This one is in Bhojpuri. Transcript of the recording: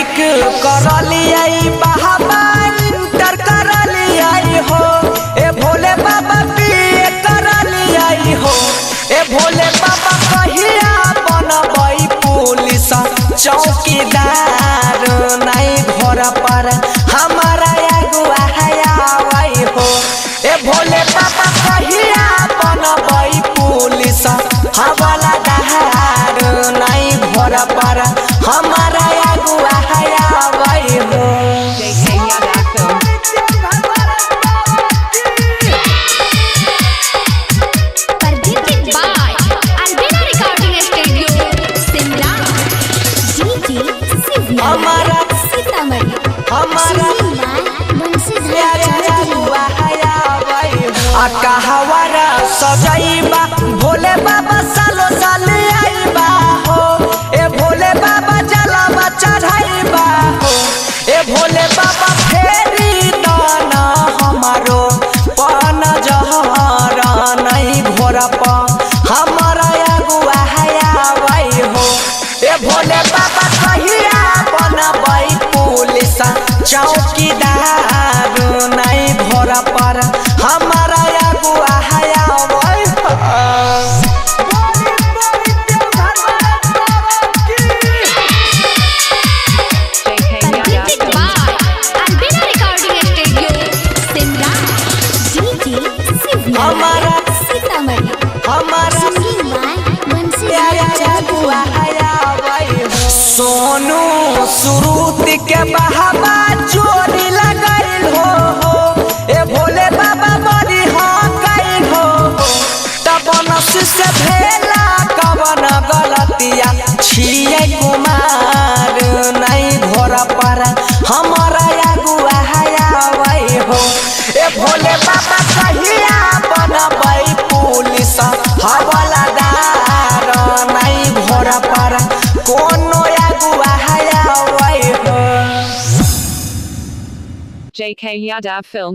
मैट्रिक करलियै बाबा इंटर करलियै हो ए भोले बाबा बीए करलियै हो ए भोले बाबा कहिया बनबै पुलिस चौकीदार नहीं घर पर हमारा अगुआ आवे हो ए भोले बाबा कहिया बनबै पुलिस हवलदार नहीं घर पर हमारा अगुआ आवे हो। हमारा सीतामढ़ी हमारा कहवारा सजैबा भोले बाबा सालो साल आइबा हो ए भोले बाबा जलवा चढ़ाइबा हो ए भोले बाबा फेरी दाना हमारो पन जहर नहीं घोर पर हमारा अगुआ आवे हो ए भोले बाबा कहिया बनबै पुलिस चौकीदार नहीं घोर पर हमारा अगुआ आवे हमारा सीतामढ़ी हमारा सोनू सुरुति के बहावा चोरी लगल हो ए भोले बाबा बड़ी हाँ कैल हो तब नस से भेला कवन गलतिया छिए कुमार नहीं घोर पर हमारा अगुआ आवे हो ए भोले बाबा कहिया बनबै पुलिस हवलदार नहीं घोर पर कोनो अगुआ आवे हो। JK Yadav Film